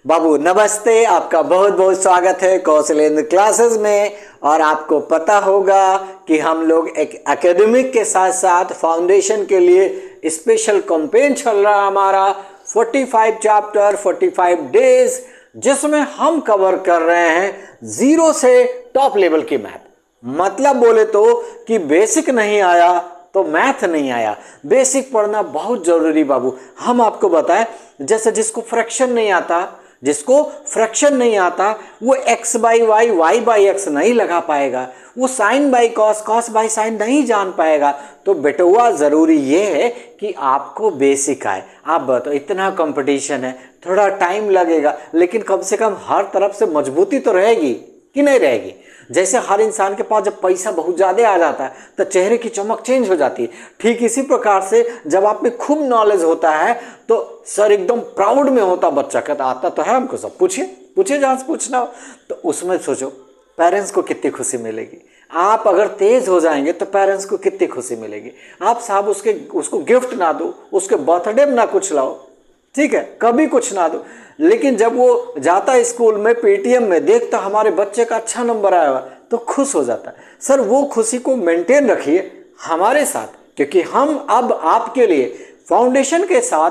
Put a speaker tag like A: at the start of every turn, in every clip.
A: बाबू नमस्ते, आपका बहुत बहुत स्वागत है कौशलेंद्र क्लासेस में। और आपको पता होगा कि हम लोग एक एकेडमिक के साथ साथ फाउंडेशन के लिए स्पेशल कैंपेन चल रहा है हमारा 45 चैप्टर 45 डेज, जिसमें हम कवर कर रहे हैं जीरो से टॉप लेवल की मैथ। मतलब बोले तो कि बेसिक नहीं आया तो मैथ नहीं आया, बेसिक पढ़ना बहुत जरूरी बाबू। हम आपको बताएं, जैसे जिसको फ्रैक्शन नहीं आता वो x by Y Y by X नहीं लगा पाएगा, वो sine by cos cos by sine नहीं जान पाएगा। तो बेटुआ जरूरी ये है कि आपको बेसिक आए। आप बताओ, इतना कंपटीशन है, थोड़ा टाइम लगेगा, लेकिन कम से कम हर तरफ से मजबूती तो रहेगी कि नहीं रहेगी। जैसे हर इंसान के पास जब पैसा बहुत ज़्यादा आ जाता है तो चेहरे की चमक चेंज हो जाती है, ठीक इसी प्रकार से जब आप में खूब नॉलेज होता है तो सर एकदम प्राउड में होता बच्चा, कहता आता तो है हमको सब, पूछिए जहाँ से पूछना हो। तो उसमें सोचो पेरेंट्स को कितनी खुशी मिलेगी। आप अगर तेज हो जाएंगे तो पेरेंट्स को कितनी खुशी मिलेगी। आप साहब उसको गिफ्ट ना दो, उसके बर्थडे में ना कुछ लाओ, ठीक है, कभी कुछ ना दो, लेकिन जब वो जाता है स्कूल में पेटीएम में देखता हमारे बच्चे का अच्छा नंबर आया हुआ तो खुश हो जाता है। सर वो खुशी को मेंटेन रखिए हमारे साथ, क्योंकि हम अब आपके लिए फाउंडेशन के साथ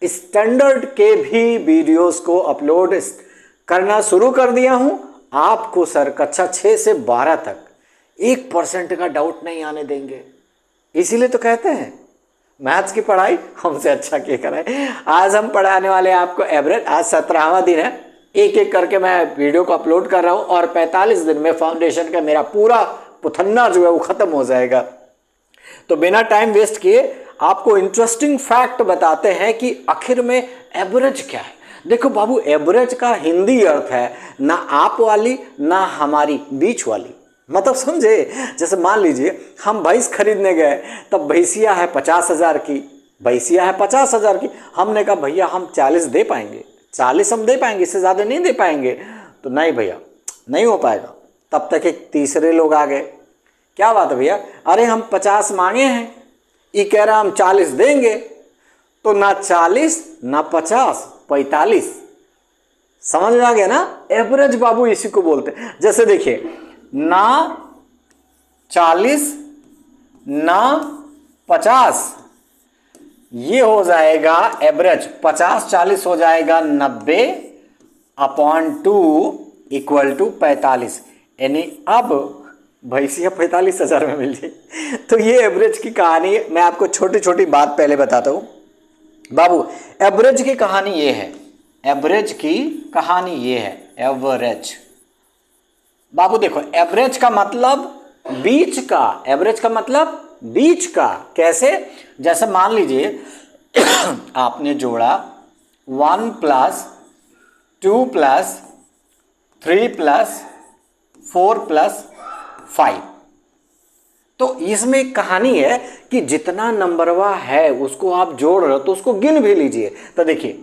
A: स्टैंडर्ड के भी वीडियोस को अपलोड करना शुरू कर दिया हूं। आपको सर कक्षा 6 से 12 तक 1% का डाउट नहीं आने देंगे। इसीलिए तो कहते हैं मैथ्स की पढ़ाई हमसे अच्छा क्या कराए। आज हम पढ़ाने वाले हैं आपको एवरेज। आज 17वां दिन है, एक एक करके मैं वीडियो को अपलोड कर रहा हूं और 45 दिन में फाउंडेशन का मेरा पूरा पुथन्ना जो है वो खत्म हो जाएगा। तो बिना टाइम वेस्ट किए आपको इंटरेस्टिंग फैक्ट बताते हैं कि आखिर में एवरेज क्या है। देखो बाबू, एवरेज का हिंदी अर्थ है ना आप वाली ना हमारी बीच वाली। मतलब समझे, जैसे मान लीजिए हम भैंस खरीदने गए, तब भैंसिया है 50,000 की, भैंसिया है 50,000 की। हमने कहा भैया हम 40 दे पाएंगे, 40 हम दे पाएंगे, इससे ज़्यादा नहीं दे पाएंगे। तो नहीं भैया नहीं हो पाएगा। तब तक एक तीसरे लोग आ गए, क्या बात है भैया, अरे हम 50 मांगे हैं, ये कह रहा हम 40 देंगे। तो ना 40 ना 50, 45। समझ में आ गया ना। एवरेज बाबू इसी को बोलते हैं। जैसे देखिए, ना 40 ना 50, ये हो जाएगा एवरेज। 50-40 हो जाएगा 90/2 इक्वल टू 45। यानी अब भैंसिया 45,000 में मिल जाएगी। तो ये एवरेज की कहानी है। मैं आपको छोटी छोटी बात पहले बताता हूं बाबू। एवरेज की कहानी ये है, एवरेज की कहानी ये है। एवरेज बाबू देखो, एवरेज का मतलब बीच का, एवरेज का मतलब बीच का। कैसे? जैसे मान लीजिए आपने जोड़ा 1 + 2 + 3 + 4 + 5। तो इसमें एक कहानी है कि जितना नंबरवा है उसको आप जोड़ रहे हो तो उसको गिन भी लीजिए। तो देखिए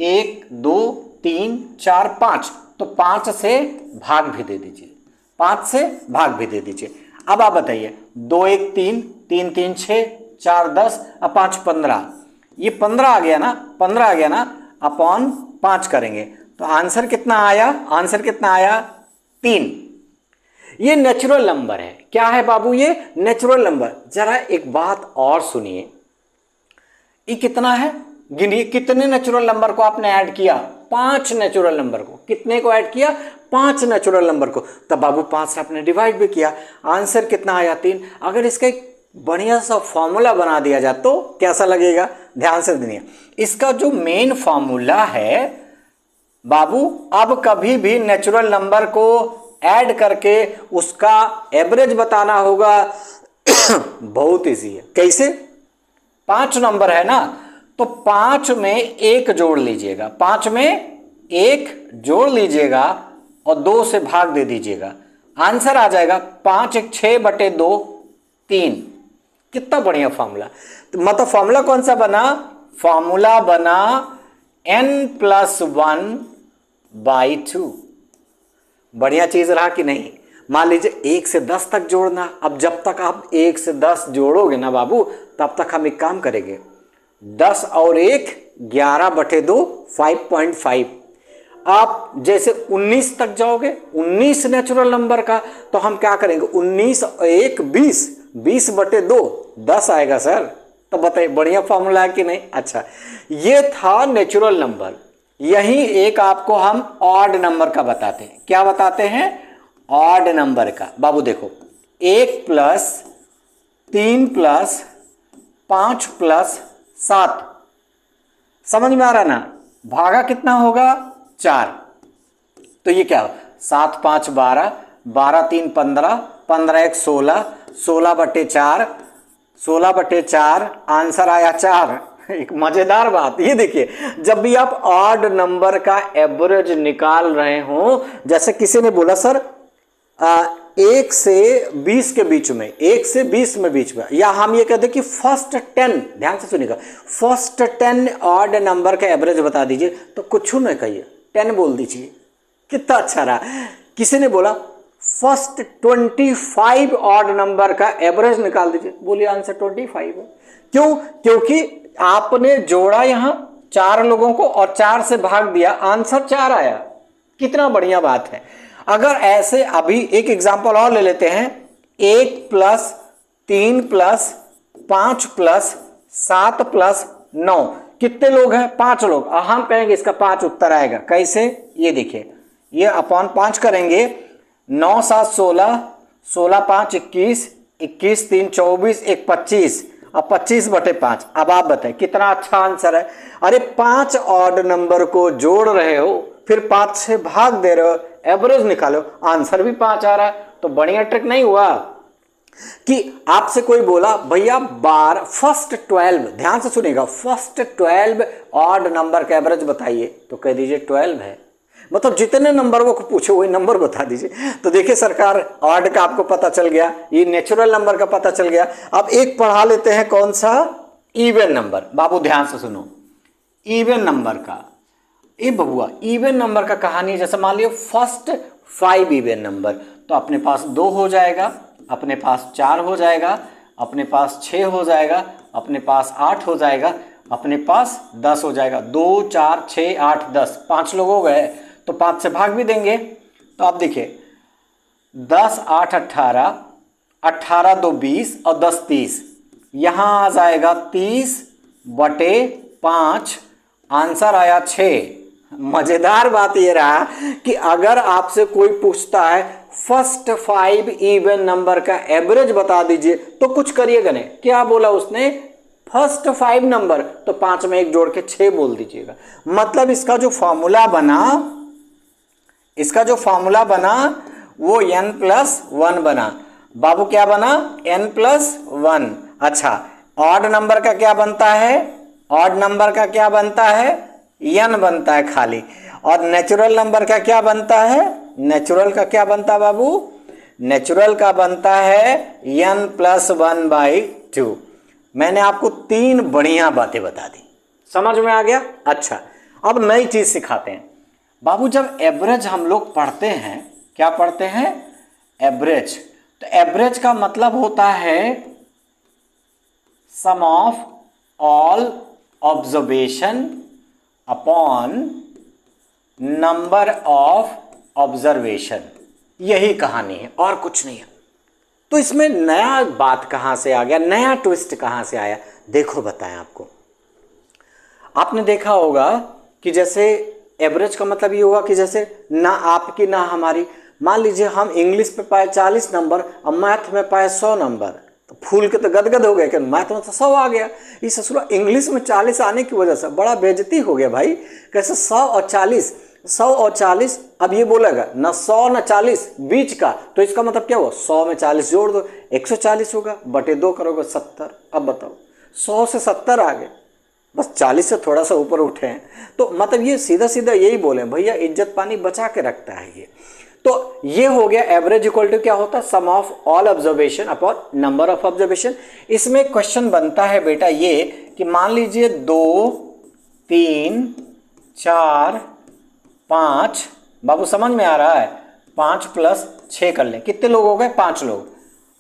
A: 1 2 3 4 5, तो 5 से भाग भी दे दीजिए, 5 से भाग भी दे दीजिए। अब आप बताइए, 2 1 3, 3 3 6, 4 10 और 5 15, ये 15 आ गया ना, 15 आ गया ना, अपॉन 5 करेंगे तो आंसर कितना आया? आंसर कितना आया? 3। ये नेचुरल नंबर है। क्या है बाबू? ये नेचुरल नंबर। जरा एक बात और सुनिए, ये कितना है? गिनिए कितने नेचुरल नंबर को आपने ऐड किया? 5 नेचुरल नंबर को। कितने को ऐड किया? 5 नेचुरल नंबर को। तब बाबू 5 से आपने डिवाइड भी किया, आंसर कितना आया? 3। अगर इसका एक बढ़िया सा फॉर्मूला बना दिया जाए तो कैसा लगेगा? ध्यान से सुनिए, इसका जो मेन फॉर्मूला है बाबू, अब कभी भी नेचुरल नंबर को ऐड करके उसका एवरेज बताना होगा बहुत इजी है। कैसे? 5 नंबर है ना, तो 5 में 1 जोड़ लीजिएगा, 5 में 1 जोड़ लीजिएगा और 2 से भाग दे दीजिएगा, आंसर आ जाएगा 5 1 6/2 3। कितना बढ़िया फॉर्मूला। तो मतलब फॉर्मूला कौन सा बना? फॉर्मूला बना n+1/2। बढ़िया चीज रहा कि नहीं? मान लीजिए 1 से 10 तक जोड़ना। अब जब तक आप 1 से 10 जोड़ोगे ना बाबू, तब तक हम एक काम करेंगे, 10 और 1 11/2 5.5। आप जैसे 19 तक जाओगे, 19 नेचुरल नंबर का, तो हम क्या करेंगे, 19 1 20, 20 बटे 2 10 आएगा सर। तो बताइए बढ़िया फॉर्मूला है कि नहीं। अच्छा, ये था नेचुरल नंबर। यही एक आपको हम ऑड नंबर का बताते हैं। क्या बताते हैं? ऑड नंबर का। बाबू देखो, 1 प्लस 3 प्लस 5 प्लस 7, समझ में आ रहा ना? भागा कितना होगा? 4। तो ये क्या हो, 7 5 12, 12 3 15, 15 1 16, 16 बटे 4, 16 बटे 4, आंसर आया 4। एक मजेदार बात ये देखिए, जब भी आप ऑड नंबर का एवरेज निकाल रहे हो, जैसे किसी ने बोला सर 1 से 20 के बीच में, 1 से 20 में बीच में, या हम ये कहते हैं कि फर्स्ट 10, ध्यान से सुनिएगा, फर्स्ट 10 ऑड नंबर का एवरेज बता दीजिए, तो कुछ नहीं कहिए, 10 बोल दीजिए। कितना अच्छा रहा। किसी ने बोला फर्स्ट 25 ऑड नंबर का एवरेज निकाल दीजिए, बोलिए आंसर 25 है। क्यों? क्योंकि आपने जोड़ा यहां 4 लोगों को और 4 से भाग दिया, आंसर 4 आया। कितना बढ़िया बात है। अगर ऐसे अभी एक एग्जांपल और ले लेते हैं, 1 प्लस 3 प्लस 5 प्लस 7 प्लस 9, कितने लोग हैं? 5 लोग। हम कहेंगे इसका 5 उत्तर आएगा। कैसे? ये देखिए, ये अपॉन 5 करेंगे, 9 7 16, 16 5 21, 21 3 24, 1 25, अब 25 बटे 5। अब आप बताएं कितना अच्छा आंसर है। अरे 5 ऑड नंबर को जोड़ रहे हो, फिर 5 से भाग दे रहे हो, एवरेज निकालो, आंसर भी 5 आ रहा है। तो बढ़िया ट्रिक नहीं हुआ? कि आपसे कोई बोला भैया फर्स्ट 12, ध्यान से सुनिएगा, फर्स्ट 12 ऑड नंबर का एवरेज बताइए, तो कह दीजिए 12 है। मतलब जितने नंबर वो पूछे वही नंबर बता दीजिए। तो देखिए सरकार, ऑड का आपको पता चल गया, ये नेचुरल नंबर का पता चल गया। अब एक पढ़ा लेते हैं, कौन सा? Even number. बाबू ध्यान से सुनो, इवन नंबर का, ए बबुआ, इवन नंबर का कहानी, जैसे मान लियो फर्स्ट 5 इवन नंबर, तो अपने पास 2 हो जाएगा, अपने पास 4 हो जाएगा, अपने पास 6 हो जाएगा, अपने पास 8 हो जाएगा, अपने पास 10 हो जाएगा। 2 4 6 8 10, 5 लोग हो गए, तो 5 से भाग भी देंगे। तो आप देखिए 10 8 18, 18 2 20 और 10 30, यहां आ जाएगा 30 बटे 5, आंसर आया 6। मजेदार बात यह रहा कि अगर आपसे कोई पूछता है फर्स्ट 5 इवन नंबर का एवरेज बता दीजिए, तो कुछ करिएगा नहीं। क्या बोला उसने? फर्स्ट 5 नंबर, तो 5 में 1 जोड़ के 6 बोल दीजिएगा। मतलब इसका जो फॉर्मूला बना, वो n+1 बना। बाबू क्या बना? n+1। अच्छा, ऑड नंबर का क्या बनता है? ऑड नंबर का क्या बनता है? n बनता है खाली। और नेचुरल नंबर का क्या बनता है? नेचुरल का क्या बनता है बाबू? नेचुरल का बनता है n+1/2। मैंने आपको 3 बढ़िया बातें बता दी, समझ में आ गया? अच्छा, अब नई चीज सिखाते हैं बाबू। जब एवरेज हम लोग पढ़ते हैं, क्या पढ़ते हैं? एवरेज। तो एवरेज का मतलब होता है sum of all observation upon number of observation. यही कहानी है और कुछ नहीं है। तो इसमें नया बात कहां से आ गया, नया ट्विस्ट कहां से आया? देखो बताएं आपको। आपने देखा होगा कि जैसे एवरेज का मतलब ये होगा कि जैसे ना आपकी ना हमारी, मान लीजिए हम इंग्लिश पे पाए 40 नंबर और मैथ में पाए 100 नंबर, तो फूल के तो गदगद हो गए कि मैथ में तो 100 आ गया। इस ससुरा इंग्लिश में 40 आने की वजह से बड़ा बेइज्जती हो गया भाई। कैसे 100 और 40, 100 और 40, अब ये बोलेगा ना 100 ना 40 बीच का, तो इसका मतलब क्या हुआ? 100 में 40 जोड़ दो, 140 होगा, बटे 2 करोगे 70। अब बताओ 100 से 70 आ गए, बस 40 से थोड़ा सा ऊपर उठे हैं। तो मतलब ये सीधा सीधा यही बोले भैया, इज्जत पानी बचा के रखता है ये। तो ये हो गया एवरेज इक्वल टू क्या होता है? Sum of all observation upon number of observation. इसमें क्वेश्चन बनता है बेटा ये कि मान लीजिए 2 3 4 5, बाबू समझ में आ रहा है? 5 + 6 कर लें, कितने लोग हो गए? 5 लोग,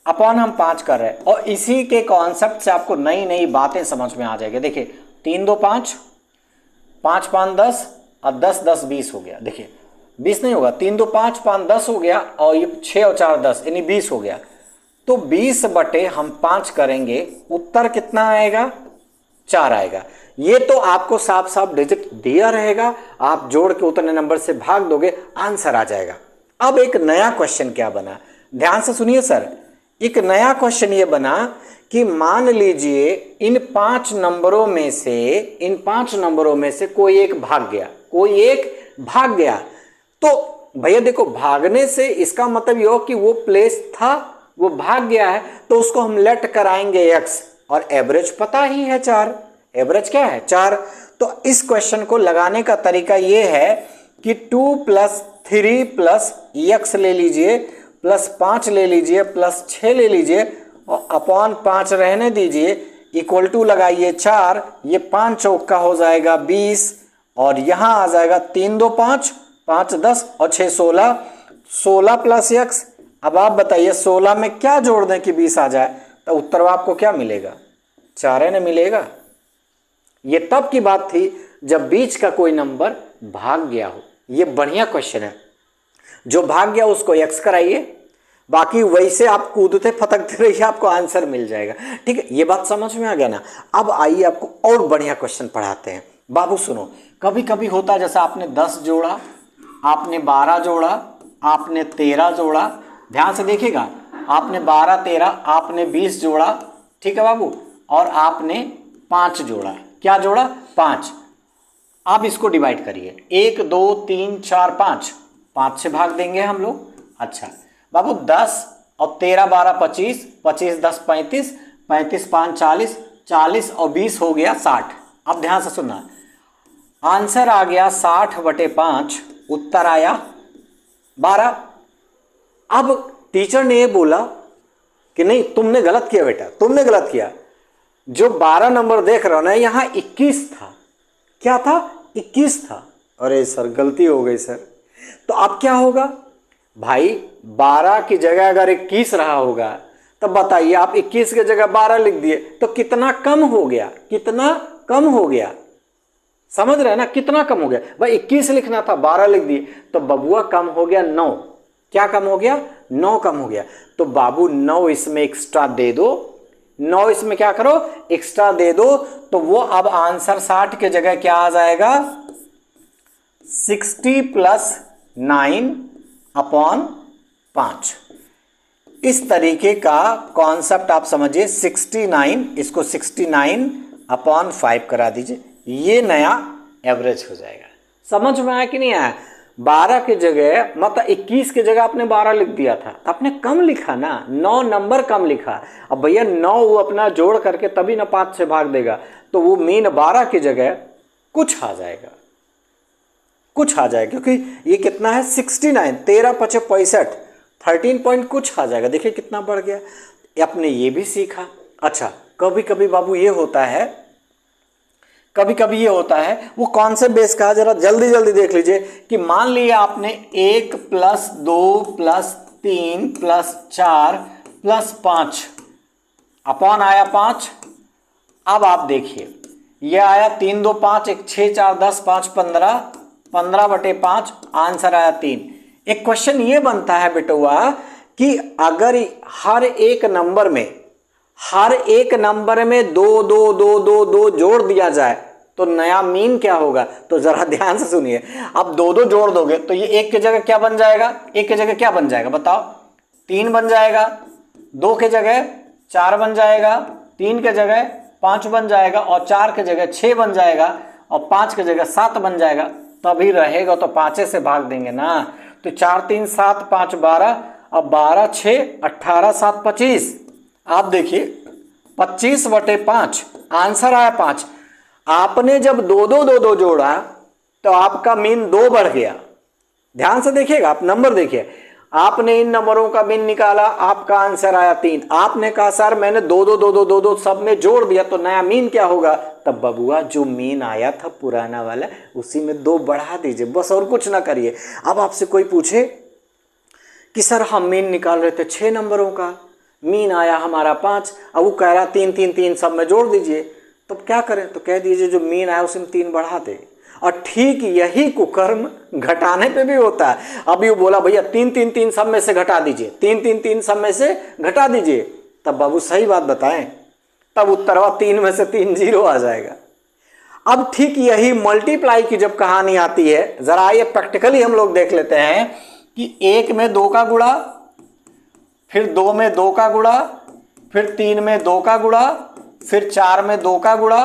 A: अपॉन हम 5 कर रहे हैं। और इसी के कॉन्सेप्ट से आपको नई नई बातें समझ में आ जाएगी। देखिए 3 2 5, 5 5 10, और 10 10 20 हो गया। देखिए 20 नहीं होगा, 3 2 5 5 10 हो गया, और ये 6 और 4 10 यानी 20 हो गया। तो 20 बटे हम 5 करेंगे, उत्तर कितना आएगा? 4 आएगा। ये तो आपको साफ साफ डिजिट दिया रहेगा, आप जोड़ के उतने नंबर से भाग दोगे, आंसर आ जाएगा। अब एक नया क्वेश्चन क्या बना, ध्यान से सुनिए सर। एक नया क्वेश्चन ये बना कि मान लीजिए इन 5 नंबरों में से कोई एक भाग गया। तो भैया देखो, भागने से इसका मतलब ये हो कि वो प्लेस था, वो भाग गया है, तो उसको हम लेट कराएंगे x, और एवरेज पता ही है 4। एवरेज क्या है? 4। तो इस क्वेश्चन को लगाने का तरीका ये है कि 2 + 3 + x ले लीजिए, +5 ले लीजिए, +6 ले लीजिए, और अपॉन 5 रहने दीजिए, इक्वल टू लगाइए 4। ये 5 चौका हो जाएगा 20, और यहां आ जाएगा 3 2 5 5 10 और 6 16, 16 + x। अब आप बताइए 16 में क्या जोड़ दें कि 20 आ जाए? तो उत्तर आपको क्या मिलेगा? 4 न मिलेगा। ये तब की बात थी जब बीच का कोई नंबर भाग गया हो। ये बढ़िया क्वेश्चन है। जो भाग गया उसको x कराइए, बाकी वैसे आप कूदते फटकते रहिए, आपको आंसर मिल जाएगा। ठीक है, ये बात समझ में आ गया ना? अब आइए आपको और बढ़िया क्वेश्चन पढ़ाते हैं। बाबू सुनो, कभी कभी होता है जैसा आपने 10 जोड़ा, आपने 12 जोड़ा, आपने 13 जोड़ा, ध्यान से देखिएगा, आपने 12 13, आपने 20 जोड़ा, ठीक है बाबू, और आपने 5 जोड़ा। क्या जोड़ा? 5। आप इसको डिवाइड करिए, 1 2 3 4 5, 5 से भाग देंगे हम लोग। अच्छा बाबू, 10 और 13 12 25, 25 10 35, 35 5 40, 40 और 20 हो गया 60। अब ध्यान से सुनना, आंसर आ गया 60 बटे 5, उत्तर आया 12। अब टीचर ने ये बोला कि नहीं, तुमने गलत किया बेटा, तुमने गलत किया। जो 12 नंबर देख रहे हो ना, यहां 21 था। क्या था? 21 था। अरे सर गलती हो गई सर। तो अब क्या होगा भाई? 12 की जगह अगर 21 रहा होगा, तब बताइए, आप 21 की जगह 12 लिख दिए तो कितना कम हो गया? कितना कम हो गया? समझ रहे हैं ना? कितना कम हो गया भाई? 21 लिखना था, 12 लिख दिए, तो बबुआ कम हो गया 9। क्या कम हो गया? 9 कम हो गया। तो बाबू 9 इसमें एक्स्ट्रा दे दो, 9 इसमें क्या करो? एक्स्ट्रा दे दो। तो वो अब आंसर 60 के जगह क्या आ जाएगा? 60 + 9 अपॉन 5। इस तरीके का कॉन्सेप्ट आप समझिए। 69, इसको 69 अपॉन 5 करा दीजिए, ये नया एवरेज हो जाएगा। समझ में आया कि नहीं आया? 12 की जगह, मतलब 21 की जगह आपने 12 लिख दिया था, तो आपने कम लिखा ना, 9 नंबर कम लिखा। अब भैया 9 वो अपना जोड़ करके तभी ना 5 से भाग देगा, तो वो मीन 12 की जगह कुछ आ जाएगा, कुछ आ जाएगा, क्योंकि ये कितना है? 69, 13 × 5 = 65, 13 पॉइंट कुछ आ जाएगा। देखिए कितना बढ़ गया। आपने ये भी सीखा। अच्छा, कभी कभी बाबू ये होता है, कभी कभी ये होता है, वो कौन से बेस का है जरा जल्दी जल्दी देख लीजिए, कि मान लिया आपने 1 + 2 + 3 + 4 + 5 अपॉन आया 5। अब आप देखिए, ये आया 3 2 5, 1 6 4 10 5 15, 15 बटे 5, आंसर आया 3। एक क्वेश्चन ये बनता है बेटुआ कि अगर हर एक नंबर में 2 2 2 2 2 जोड़ दिया जाए तो नया मीन क्या होगा? तो जरा ध्यान से सुनिए। अब 2 2 जोड़ दोगे तो ये 1 की जगह क्या बन जाएगा? 1 की जगह क्या बन जाएगा बताओ? 3 बन जाएगा, 2 की जगह 4 बन जाएगा, 3 की जगह 5 बन जाएगा, और 4 की जगह 6 बन जाएगा, और 5 की जगह 7 बन जाएगा। तभी रहेगा तो 5 से भाग देंगे ना। तो 4 3 7 5 12, अब 12 6 18 7 25। आप देखिए 25 बटे 5, आंसर आया 5। आपने जब 2 2 2 2 जोड़ा तो आपका मीन 2 बढ़ गया। ध्यान से देखिएगा, आप नंबर देखिए, आपने इन नंबरों का मीन निकाला, आपका आंसर आया 3। आपने कहा सर मैंने 2 2 2 2 2 2 सब में जोड़ दिया तो नया मीन क्या होगा? तब बबुआ जो मीन आया था पुराना वाला, उसी में 2 बढ़ा दीजिए, बस और कुछ ना करिए। अब आपसे कोई पूछे कि सर हम मीन निकाल रहे थे 6 नंबरों का, मीन आया हमारा 5, अब वो कह रहा 3 3 3 सब में जोड़ दीजिए, तो क्या करें? तो कह दीजिए जो मीन आया उसी में 3 बढ़ा दे। और ठीक यही कुकर्म घटाने पे भी होता है। अभी वो बोला भैया 3 3 3 सब में से घटा दीजिए, 3 3 3 सब में से घटा दीजिए, तब बाबू सही बात बताएं, तब उत्तरवा 3 में से 3 जीरो आ जाएगा। अब ठीक यही मल्टीप्लाई की जब कहानी आती है, जरा ये प्रैक्टिकली हम लोग देख लेते हैं कि 1 में 2 का गुणा, फिर 2 में 2 का गुणा, फिर 3 में 2 का गुणा, फिर 4 में 2 का गुणा,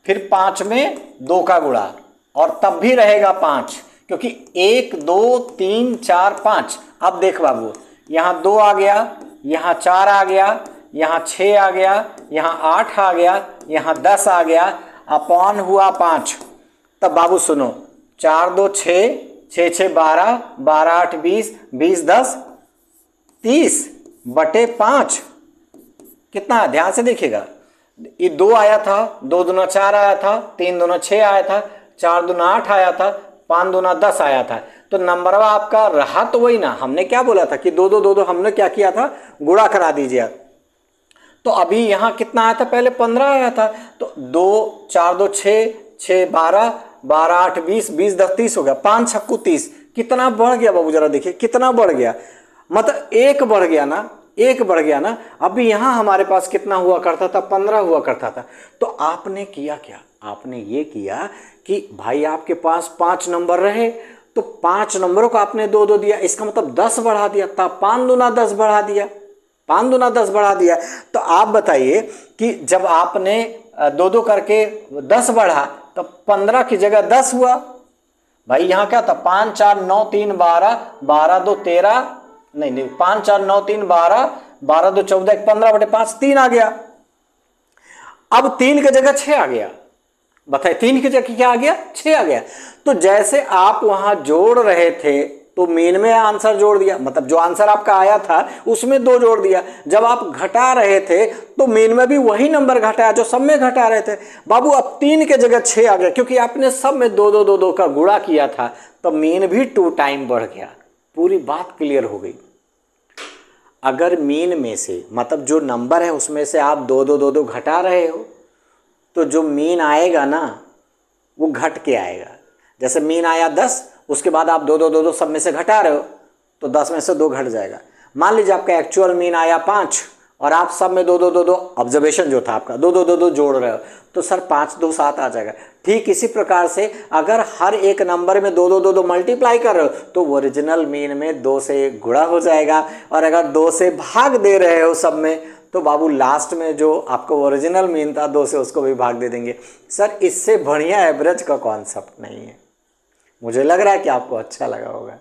A: फिर 5 में 2 का गुणा, और तब भी रहेगा 5, क्योंकि 1 2 3 4 5। अब देख बाबू, यहाँ 2 आ गया, यहाँ 4 आ गया, यहाँ 6 आ गया, यहाँ 8 आ गया, यहाँ 10 आ गया, अपॉन हुआ 5। तब बाबू सुनो, 4 2 6, 6 6 12, 12 8 20, 20 10 30 बटे 5 कितना, ध्यान से देखिएगा, ये 2 आया था, 2 दूना 4 आया था, 3 दूना 6 आया था, 4 दूना 8 आया था, 5 दूना 10 आया था। तो नंबर आपका रहा तो वही ना, हमने क्या बोला था कि 2 2 2 2 हमने क्या किया था, गुणा करा दीजिए। तो अभी यहाँ कितना आया था, पहले 15 आया था, तो 2 4 2 6, 6 12, 12 8 20, 20 10 30 हो गया, 5 छक्कू 30। कितना बढ़ गया बाबू, जरा देखिए कितना बढ़ गया, मतलब 1 बढ़ गया ना, 1 बढ़ गया ना। अभी यहाँ हमारे पास कितना हुआ करता था, 15 हुआ करता था। तो आपने किया क्या, आपने ये किया कि भाई आपके पास 5 नंबर रहे, तो 5 नंबरों को आपने 2 2 दिया, इसका मतलब 10 बढ़ा दिया, तब 5 दूना 10 बढ़ा दिया, 5 दूना 10 बढ़ा दिया। तो आप बताइए कि जब आपने 2 2 करके 10 बढ़ा, तो 15 की जगह 10 हुआ। भाई यहाँ क्या था, 5 4 9 3 12, 12 2 13, नहीं 5 4 9 3 12, 12 2 14, 15 बटे 5 3 आ गया। अब 3 की जगह 6 आ गया, बताइए 3 की जगह क्या आ गया, 6 आ गया। तो जैसे आप वहां जोड़ रहे थे तो मीन में आंसर जोड़ दिया, मतलब जो आंसर आपका आया था उसमें 2 जोड़ दिया। जब आप घटा रहे थे तो मीन में भी वही नंबर घटाया जो सब में घटा रहे थे। बाबू अब 3 की जगह 6 आ गया, क्योंकि आपने सब में 2 2 2 2 का गुणा किया था, तो मीन भी 2 टाइम बढ़ गया। पूरी बात क्लियर हो गई। अगर मीन में से, मतलब जो नंबर है उसमें से आप 2 2 2 2 घटा रहे हो, तो जो मीन आएगा ना वो घट के आएगा। जैसे मीन आया 10, उसके बाद आप 2 2 2 2 सब में से घटा रहे हो, तो 10 में से 2 घट जाएगा। मान लीजिए आपका एक्चुअल मीन आया 5 और आप सब में 2 2 2 2 ऑब्जर्वेशन जो था आपका 2 2 2 2 जोड़ रहे हो, तो सर 5 2 7 आ जाएगा। ठीक इसी प्रकार से अगर हर एक नंबर में 2 2 2 2 मल्टीप्लाई कर रहे हो, तो ओरिजिनल मीन में 2 से गुणा हो जाएगा, और अगर 2 से भाग दे रहे हो सब में, तो बाबू लास्ट में जो आपको ओरिजिनल मीन था 2 से, उसको भी भाग दे देंगे। सर इससे बढ़िया एवरेज का कॉन्सेप्ट नहीं है। मुझे लग रहा है कि आपको अच्छा लगा होगा।